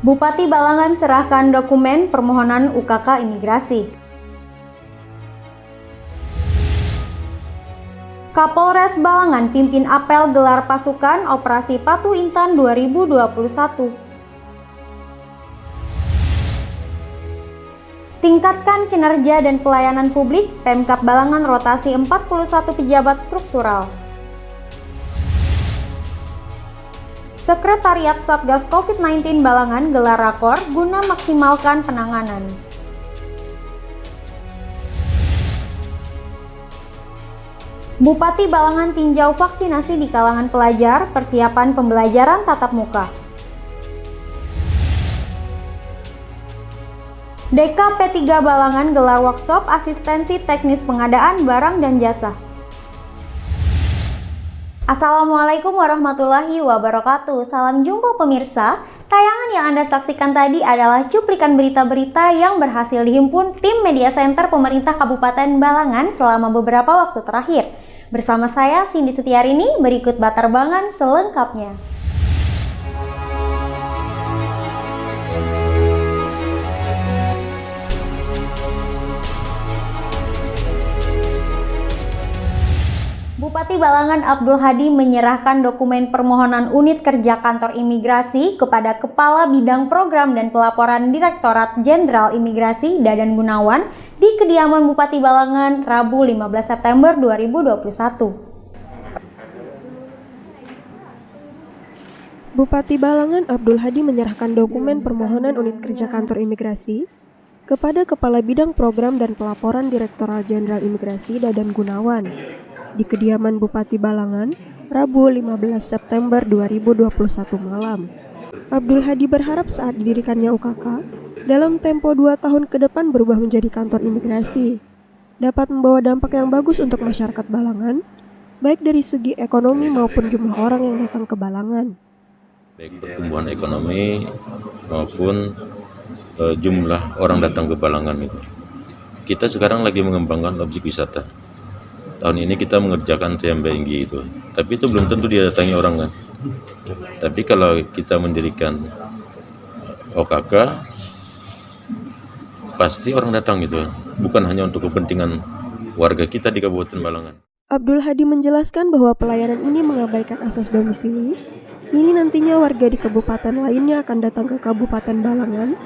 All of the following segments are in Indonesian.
Bupati Balangan serahkan dokumen permohonan UKK imigrasi. Kapolres Balangan pimpin apel gelar pasukan Operasi Patuh Intan 2021. Tingkatkan kinerja dan pelayanan publik, Pemkab Balangan rotasi 41 pejabat struktural. Sekretariat Satgas COVID-19 Balangan gelar rakor guna maksimalkan penanganan. Bupati Balangan tinjau vaksinasi di kalangan pelajar, persiapan pembelajaran tatap muka. DKP 3 Balangan gelar workshop asistensi teknis pengadaan barang dan jasa. Assalamualaikum warahmatullahi wabarakatuh. Salam jumpa pemirsa. Tayangan yang Anda saksikan tadi adalah cuplikan berita-berita yang berhasil dihimpun tim Media Center Pemerintah Kabupaten Balangan selama beberapa waktu terakhir. Bersama saya Cindy Setiarini, berikut batarbangan selengkapnya. Bupati Balangan Abdul Hadi menyerahkan dokumen permohonan unit kerja kantor imigrasi kepada Kepala Bidang Program dan Pelaporan Direktorat Jenderal Imigrasi Dadan Gunawan di kediaman Bupati Balangan Rabu 15 September 2021. Bupati Balangan Abdul Hadi menyerahkan dokumen permohonan unit kerja kantor imigrasi kepada Kepala Bidang Program dan Pelaporan Direktorat Jenderal Imigrasi Dadan Gunawan di kediaman Bupati Balangan, Rabu 15 September 2021 malam. Abdul Hadi berharap saat didirikannya UKK, dalam tempo 2 tahun ke depan berubah menjadi kantor imigrasi, dapat membawa dampak yang bagus untuk masyarakat Balangan, baik dari segi ekonomi maupun jumlah orang yang datang ke Balangan. Baik pertumbuhan ekonomi maupun jumlah orang datang ke Balangan itu. Kita sekarang lagi mengembangkan objek wisata. Tahun ini kita mengerjakan TMBNG itu, tapi itu belum tentu dia datangi orang kan. Tapi kalau kita mendirikan OKK, pasti orang datang gitu, bukan hanya untuk kepentingan warga kita di Kabupaten Balangan. Abdul Hadi menjelaskan bahwa pelayanan ini mengabaikan asas domisili. Ini nantinya warga di kabupaten lainnya akan datang ke Kabupaten Balangan,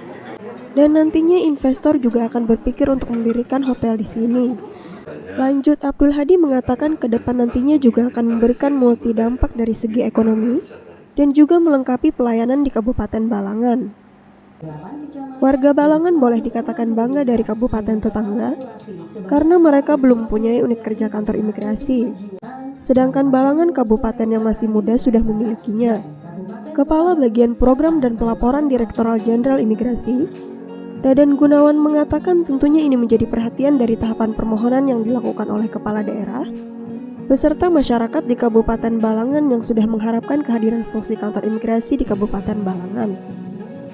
dan nantinya investor juga akan berpikir untuk mendirikan hotel di sini. Lanjut, Abdul Hadi mengatakan ke depan nantinya juga akan memberikan multi dampak dari segi ekonomi dan juga melengkapi pelayanan di Kabupaten Balangan. Warga Balangan boleh dikatakan bangga dari kabupaten tetangga karena mereka belum mempunyai unit kerja kantor imigrasi. Sedangkan Balangan kabupaten yang masih muda sudah memilikinya. Kepala Bagian Program dan Pelaporan Direktorat Jenderal Imigrasi Dadan Gunawan mengatakan tentunya ini menjadi perhatian dari tahapan permohonan yang dilakukan oleh kepala daerah beserta masyarakat di Kabupaten Balangan yang sudah mengharapkan kehadiran fungsi kantor imigrasi di Kabupaten Balangan.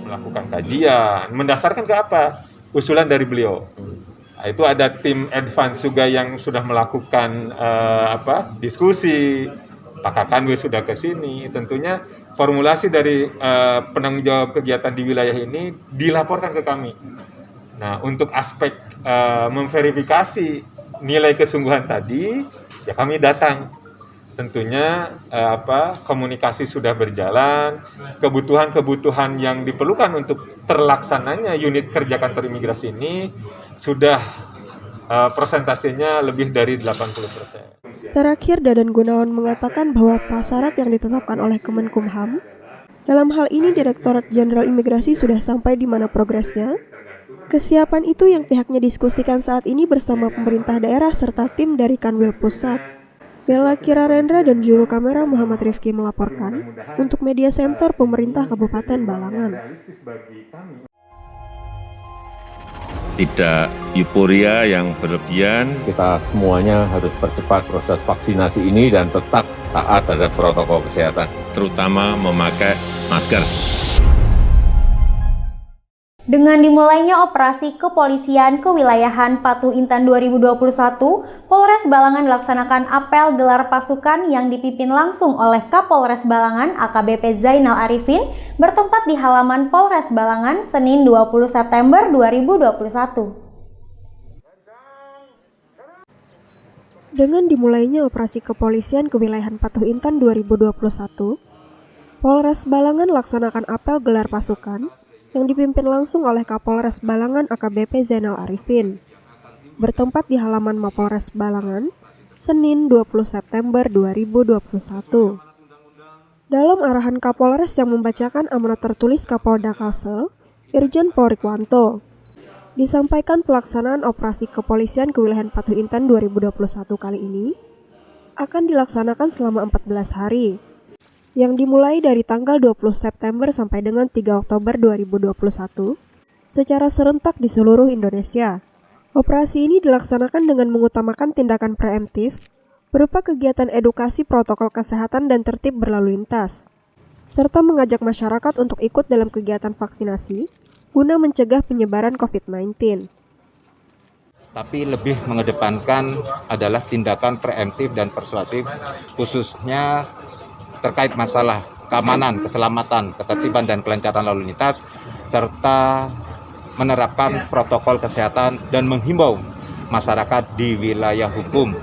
Melakukan kajian, mendasarkan ke apa? Usulan dari beliau. Itu ada tim advance juga yang sudah melakukan diskusi. Pak Kanwil sudah ke sini. Tentunya formulasi dari penanggung jawab kegiatan di wilayah ini dilaporkan ke kami. Nah, untuk aspek memverifikasi nilai kesungguhan tadi, ya kami datang. Tentunya komunikasi sudah berjalan, kebutuhan-kebutuhan yang diperlukan untuk terlaksananya unit kerja kantor imigrasi ini sudah persentasenya lebih dari 80%. Terakhir, Dadan Gunawan mengatakan bahwa prasyarat yang ditetapkan oleh Kemenkumham, dalam hal ini Direktorat Jenderal Imigrasi sudah sampai di mana progresnya. Kesiapan itu yang pihaknya diskusikan saat ini bersama pemerintah daerah serta tim dari Kanwil Pusat. Bella Kirarendra dan juru kamera Muhammad Rifki melaporkan untuk Media Center Pemerintah Kabupaten Balangan. Tidak euforia yang berlebihan. Kita semuanya harus percepat proses vaksinasi ini dan tetap taat terhadap protokol kesehatan. Terutama memakai masker. Dengan dimulainya operasi kepolisian kewilayahan Patuh Intan 2021, Polres Balangan dilaksanakan apel gelar pasukan yang dipimpin langsung oleh Kapolres Balangan AKBP Zainal Arifin bertempat di halaman Polres Balangan Senin 20 September 2021. Dengan dimulainya operasi kepolisian kewilayahan Patuh Intan 2021, Polres Balangan laksanakan apel gelar pasukan yang dipimpin langsung oleh Kapolres Balangan AKBP Zainal Arifin, bertempat di halaman Mapolres Balangan, Senin 20 September 2021. Dalam arahan Kapolres yang membacakan amanat tertulis Kapolda Kalsel, Irjen Polrikwanto, disampaikan pelaksanaan operasi kepolisian kewilayahan Patuh Intan 2021 kali ini akan dilaksanakan selama 14 hari, yang dimulai dari tanggal 20 September sampai dengan 3 Oktober 2021 secara serentak di seluruh Indonesia. Operasi ini dilaksanakan dengan mengutamakan tindakan preemptif berupa kegiatan edukasi protokol kesehatan dan tertib berlalu lintas, serta mengajak masyarakat untuk ikut dalam kegiatan vaksinasi guna mencegah penyebaran COVID-19. Tapi lebih mengedepankan adalah tindakan preemptif dan persuasif, khususnya terkait masalah keamanan, keselamatan, ketertiban, dan kelancaran lalu lintas, serta menerapkan protokol kesehatan dan menghimbau masyarakat di wilayah hukum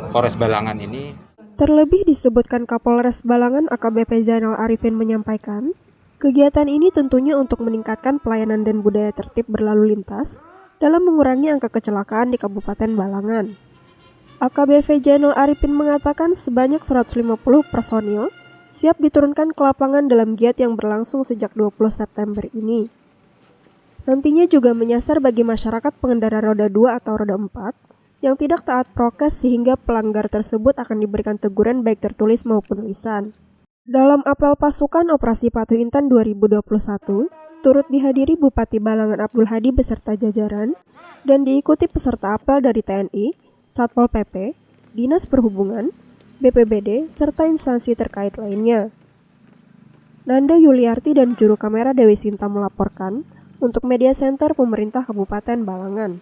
Polres Balangan ini. Terlebih disebutkan Kapolres Balangan AKBP Zainal Arifin menyampaikan, kegiatan ini tentunya untuk meningkatkan pelayanan dan budaya tertib berlalu lintas dalam mengurangi angka kecelakaan di Kabupaten Balangan. AKBP Zainal Arifin mengatakan sebanyak 150 personil siap diturunkan ke lapangan dalam giat yang berlangsung sejak 20 September ini. Nantinya juga menyasar bagi masyarakat pengendara roda 2 atau roda 4 yang tidak taat prokes sehingga pelanggar tersebut akan diberikan teguran baik tertulis maupun lisan. Dalam apel pasukan Operasi Patuh Intan 2021, turut dihadiri Bupati Balangan Abdul Hadi beserta jajaran dan diikuti peserta apel dari TNI, Satpol PP, Dinas Perhubungan, BPBD, serta instansi terkait lainnya. Nanda Yuliarti dan juru kamera Dewi Sinta melaporkan untuk Media Center Pemerintah Kabupaten Balangan.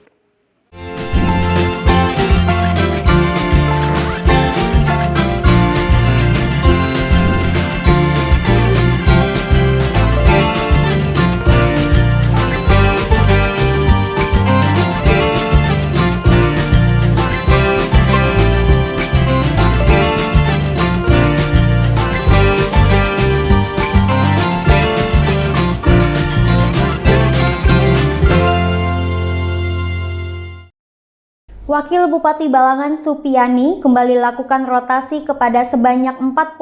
Wakil Bupati Balangan Supiani kembali lakukan rotasi kepada sebanyak 41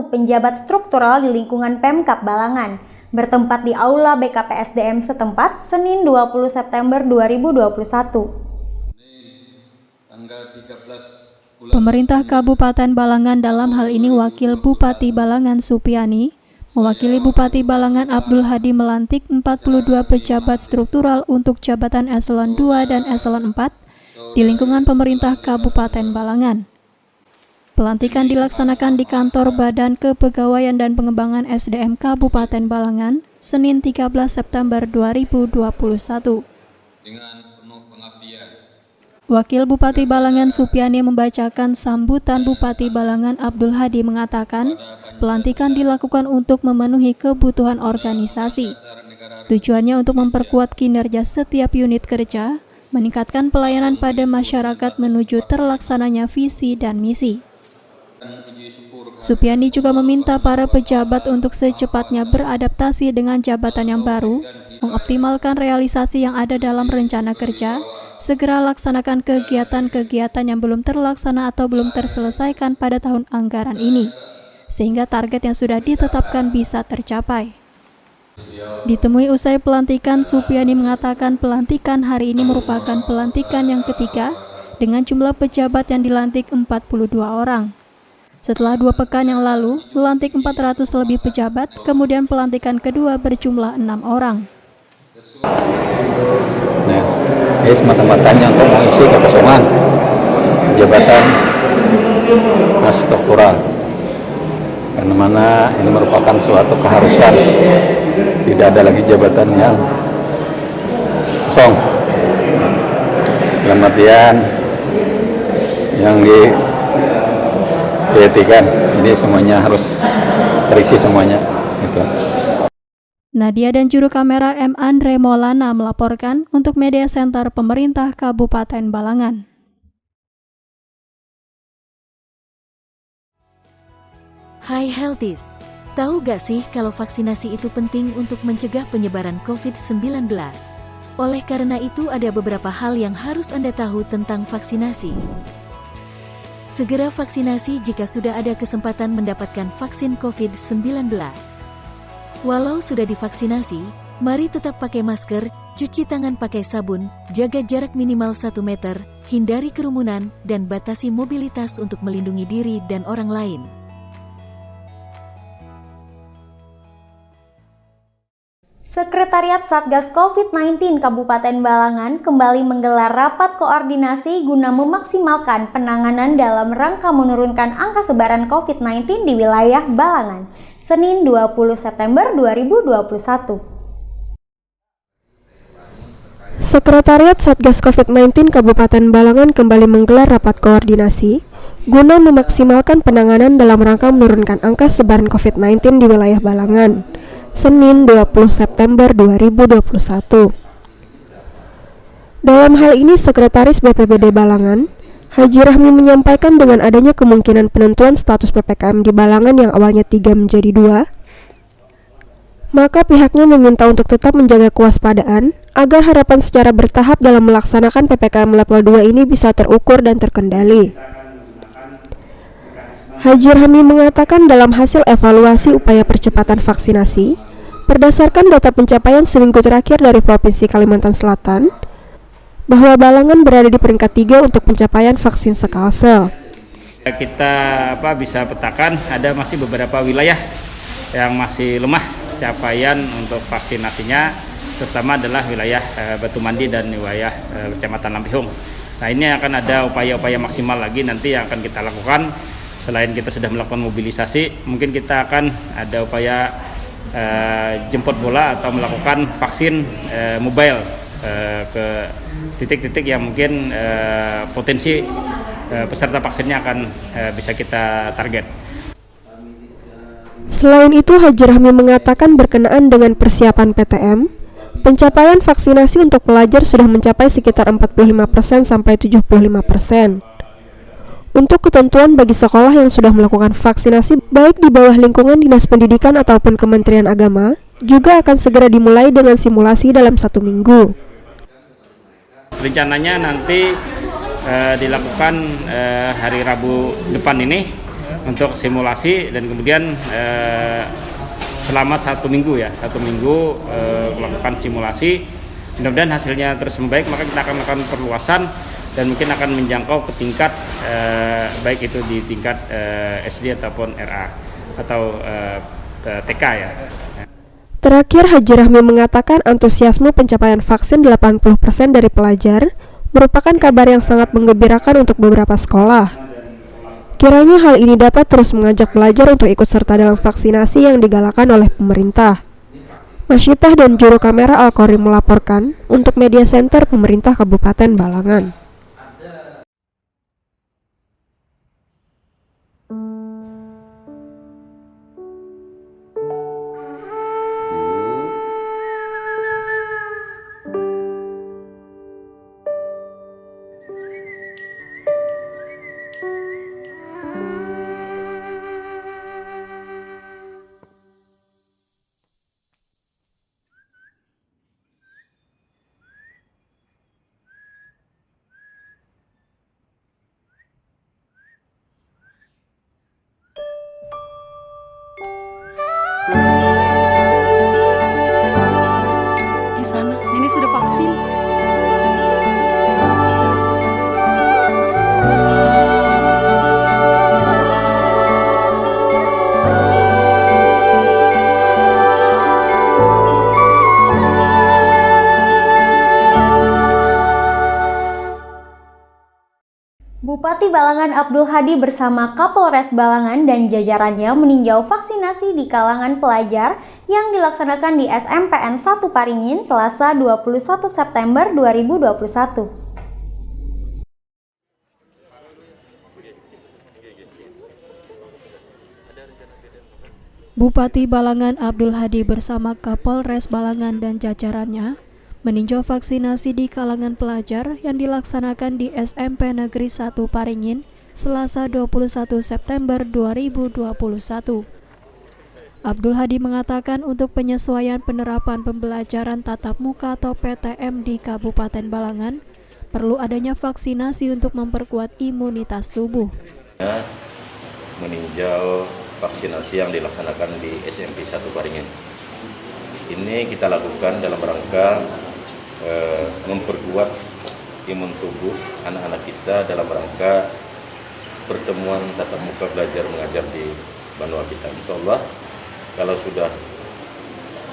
penjabat struktural di lingkungan Pemkab Balangan, bertempat di Aula BKPSDM setempat Senin 20 September 2021. Pemerintah Kabupaten Balangan dalam hal ini Wakil Bupati Balangan Supiani mewakili Bupati Balangan Abdul Hadi melantik 42 pejabat struktural untuk jabatan eselon 2 dan eselon 4 di lingkungan pemerintah Kabupaten Balangan. Pelantikan dilaksanakan di kantor Badan Kepegawaian dan Pengembangan SDM Kabupaten Balangan, Senin 13 September 2021. Wakil Bupati Balangan Supiani membacakan sambutan Bupati Balangan Abdul Hadi mengatakan, pelantikan dilakukan untuk memenuhi kebutuhan organisasi. Tujuannya untuk memperkuat kinerja setiap unit kerja, meningkatkan pelayanan pada masyarakat menuju terlaksananya visi dan misi. Supiani juga meminta para pejabat untuk secepatnya beradaptasi dengan jabatan yang baru, mengoptimalkan realisasi yang ada dalam rencana kerja, segera laksanakan kegiatan-kegiatan yang belum terlaksana atau belum terselesaikan pada tahun anggaran ini, sehingga target yang sudah ditetapkan bisa tercapai. Ditemui usai pelantikan, Supiani mengatakan pelantikan hari ini merupakan pelantikan yang ketiga dengan jumlah pejabat yang dilantik 42 orang. Setelah 2 pekan yang lalu, melantik 400 lebih pejabat, kemudian pelantikan kedua berjumlah 6 orang. Nah, ini semata-matanya untuk mengisi kekosongan jabatan struktural. Karena mana ini merupakan suatu keharusan, tidak ada lagi jabatan yang kosong. Dalam artian yang dietikan, ini semuanya harus terisi semuanya. Gitu. Nadia dan juru kamera M. Andre Maulana melaporkan untuk Media Center Pemerintah Kabupaten Balangan. Hai Healthies, tahu gak sih kalau vaksinasi itu penting untuk mencegah penyebaran COVID-19? Oleh karena itu ada beberapa hal yang harus Anda tahu tentang vaksinasi. Segera vaksinasi jika sudah ada kesempatan mendapatkan vaksin COVID-19. Walau sudah divaksinasi, mari tetap pakai masker, cuci tangan pakai sabun, jaga jarak minimal 1 meter, hindari kerumunan, dan batasi mobilitas untuk melindungi diri dan orang lain. Sekretariat Satgas COVID-19 Kabupaten Balangan kembali menggelar rapat koordinasi guna memaksimalkan penanganan dalam rangka menurunkan angka sebaran COVID-19 di wilayah Balangan, Senin 20 September 2021. Sekretariat Satgas COVID-19 Kabupaten Balangan kembali menggelar rapat koordinasi guna memaksimalkan penanganan dalam rangka menurunkan angka sebaran COVID-19 di wilayah Balangan, Senin 20 September 2021. Dalam hal ini, Sekretaris BPBD Balangan, Haji Rahmi menyampaikan dengan adanya kemungkinan penentuan status PPKM di Balangan yang awalnya 3 menjadi 2, maka pihaknya meminta untuk tetap menjaga kewaspadaan agar harapan secara bertahap dalam melaksanakan PPKM level 2 ini bisa terukur dan terkendali. Haji Rahmi mengatakan dalam hasil evaluasi upaya percepatan vaksinasi, berdasarkan data pencapaian seminggu terakhir dari Provinsi Kalimantan Selatan, bahwa Balangan berada di peringkat 3 untuk pencapaian vaksin Sekalsel. Kita bisa petakan ada masih beberapa wilayah yang masih lemah capaian untuk vaksinasinya, terutama adalah wilayah Batu Mandi dan wilayah Kecamatan Lampihung. Nah, ini akan ada upaya-upaya maksimal lagi nanti yang akan kita lakukan. Selain kita sudah melakukan mobilisasi, mungkin kita akan ada upaya jemput bola atau melakukan vaksin mobile ke titik-titik yang mungkin potensi peserta vaksinnya akan bisa kita target. Selain itu, Haji Rahmi mengatakan berkenaan dengan persiapan PTM, pencapaian vaksinasi untuk pelajar sudah mencapai sekitar 45% sampai 75%. Untuk ketentuan bagi sekolah yang sudah melakukan vaksinasi baik di bawah lingkungan Dinas Pendidikan ataupun Kementerian Agama juga akan segera dimulai dengan simulasi dalam 1 minggu. Rencananya nanti dilakukan hari Rabu depan ini untuk simulasi dan kemudian selama 1 minggu melakukan simulasi. Mudah-mudahan hasilnya terus membaik, maka kita akan melakukan perluasan dan mungkin akan menjangkau ke tingkat baik itu di tingkat SD ataupun RA atau TK ya. Terakhir, Haji Rahmi mengatakan antusiasme pencapaian vaksin 80% dari pelajar merupakan kabar yang sangat menggembirakan untuk beberapa sekolah. Kiranya hal ini dapat terus mengajak pelajar untuk ikut serta dalam vaksinasi yang digalakan oleh pemerintah. Masyitah dan juru kamera Al-Qorim melaporkan untuk Media Center Pemerintah Kabupaten Balangan. Bupati Balangan Abdul Hadi bersama Kapolres Balangan dan jajarannya meninjau vaksinasi di kalangan pelajar yang dilaksanakan di SMPN 1 Paringin Selasa 21 September 2021. Bupati Balangan Abdul Hadi bersama Kapolres Balangan dan jajarannya meninjau vaksinasi di kalangan pelajar yang dilaksanakan di SMP Negeri 1 Paringin Selasa 21 September 2021. Abdul Hadi mengatakan untuk penyesuaian penerapan pembelajaran tatap muka atau PTM di Kabupaten Balangan perlu adanya vaksinasi untuk memperkuat imunitas tubuh. Meninjau vaksinasi yang dilaksanakan di SMP 1 Paringin. Ini kita lakukan dalam rangka memperkuat imun tubuh anak-anak kita dalam rangka pertemuan tatap muka belajar mengajar di Banua kita. Insya Allah kalau sudah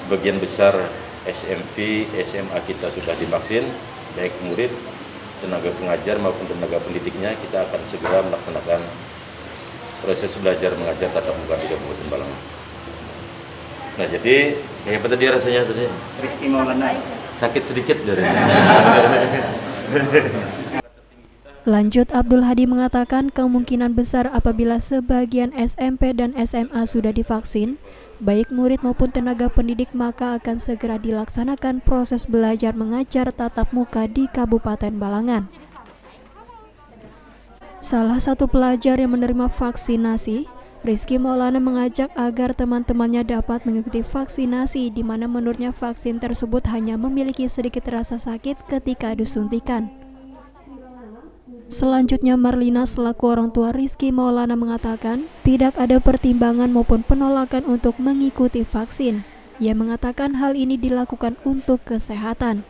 sebagian besar SMP, SMA kita sudah divaksin, baik murid, tenaga pengajar maupun tenaga pendidiknya, kita akan segera melaksanakan proses belajar mengajar tatap muka di Kabupaten Balangan. Nah jadi apa tadi rasanya tadi? Rizky Maulana. Sakit sedikit dari. Lanjut, Abdul Hadi mengatakan kemungkinan besar apabila sebagian SMP dan SMA sudah divaksin, baik murid maupun tenaga pendidik, maka akan segera dilaksanakan proses belajar mengajar tatap muka di Kabupaten Balangan. Salah satu pelajar yang menerima vaksinasi, Rizky Maulana, mengajak agar teman-temannya dapat mengikuti vaksinasi, di mana menurutnya vaksin tersebut hanya memiliki sedikit rasa sakit ketika disuntikan. Selanjutnya, Marlina selaku orang tua Rizky Maulana mengatakan tidak ada pertimbangan maupun penolakan untuk mengikuti vaksin. Ia mengatakan hal ini dilakukan untuk kesehatan.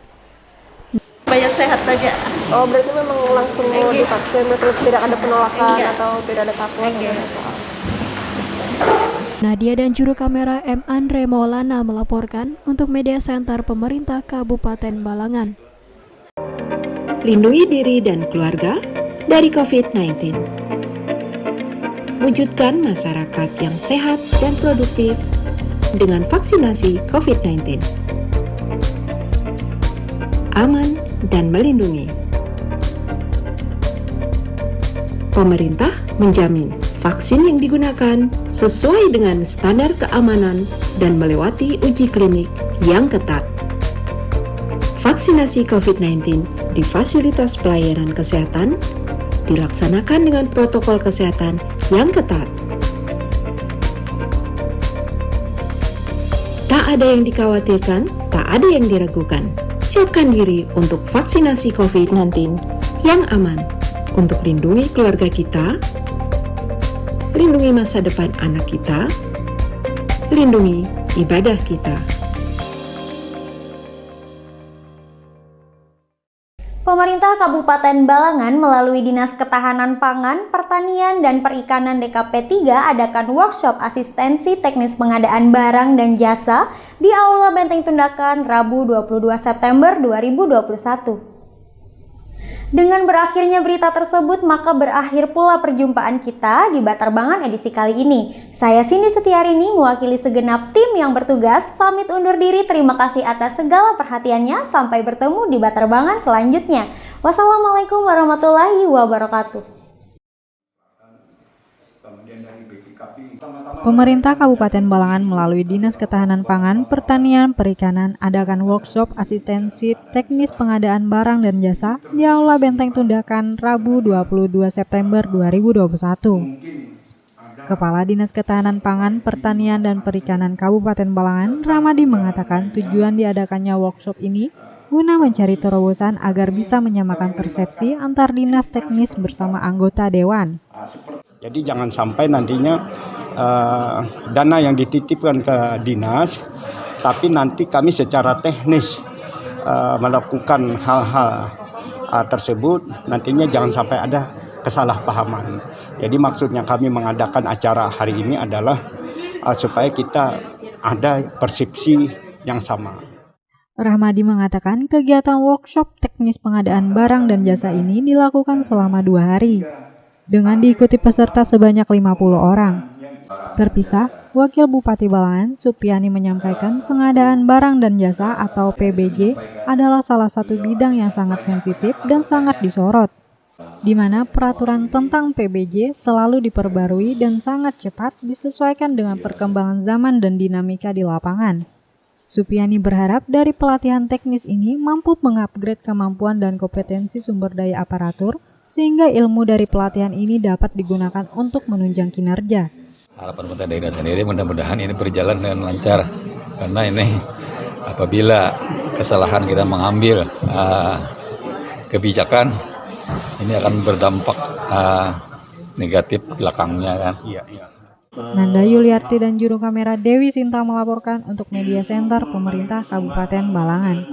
Supaya sehat aja. Oh, berarti memang langsung mau divaksin, terus tidak ada penolakan atau tidak ada takut? Nadia dan juru kamera M. Andre Maulana melaporkan untuk Media Center Pemerintah Kabupaten Balangan. Lindungi diri dan keluarga dari COVID-19. Wujudkan masyarakat yang sehat dan produktif dengan vaksinasi COVID-19. Aman dan melindungi. Pemerintah menjamin vaksin yang digunakan sesuai dengan standar keamanan dan melewati uji klinik yang ketat. Vaksinasi COVID-19 di fasilitas pelayanan kesehatan dilaksanakan dengan protokol kesehatan yang ketat. Tak ada yang dikhawatirkan, tak ada yang diragukan. Siapkan diri untuk vaksinasi COVID-19 yang aman untuk lindungi keluarga kita, lindungi masa depan anak kita, lindungi ibadah kita. Pemerintah Kabupaten Balangan melalui Dinas Ketahanan Pangan, Pertanian, dan Perikanan DKP 3 adakan workshop asistensi teknis pengadaan barang dan jasa di Aula Benteng Tundakan Rabu 22 September 2021. Dengan berakhirnya berita tersebut, maka berakhir pula perjumpaan kita di Batarbangan edisi kali ini. Saya Cindy Setiarini, mewakili segenap tim yang bertugas, pamit undur diri. Terima kasih atas segala perhatiannya. Sampai bertemu di Batarbangan selanjutnya. Wassalamualaikum warahmatullahi wabarakatuh. Pemerintah Kabupaten Balangan melalui Dinas Ketahanan Pangan, Pertanian, Perikanan adakan workshop asistensi teknis pengadaan barang dan jasa di Aula Benteng Tundakan Rabu 22 September 2021. Kepala Dinas Ketahanan Pangan, Pertanian, dan Perikanan Kabupaten Balangan, Ramadi, mengatakan tujuan diadakannya workshop ini guna mencari terobosan agar bisa menyamakan persepsi antar dinas teknis bersama anggota dewan. Jadi jangan sampai nantinya dana yang dititipkan ke dinas, tapi nanti kami secara teknis melakukan hal-hal tersebut, nantinya jangan sampai ada kesalahpahaman. Jadi maksudnya kami mengadakan acara hari ini adalah supaya kita ada persepsi yang sama. Rahmadi mengatakan kegiatan workshop teknis pengadaan barang dan jasa ini dilakukan selama 2 hari, dengan diikuti peserta sebanyak 50 orang. Terpisah, Wakil Bupati Balangan, Supiani menyampaikan pengadaan barang dan jasa atau PBJ adalah salah satu bidang yang sangat sensitif dan sangat disorot, di mana peraturan tentang PBJ selalu diperbarui dan sangat cepat disesuaikan dengan perkembangan zaman dan dinamika di lapangan. Supiani berharap dari pelatihan teknis ini mampu mengupgrade kemampuan dan kompetensi sumber daya aparatur sehingga ilmu dari pelatihan ini dapat digunakan untuk menunjang kinerja. Harapan pemerintah daerah sendiri mudah-mudahan ini berjalan dengan lancar, karena ini apabila kesalahan kita mengambil kebijakan ini akan berdampak negatif belakangnya kan. Nanda Yuliarti dan juru kamera Dewi Sinta melaporkan untuk Media Center Pemerintah Kabupaten Balangan.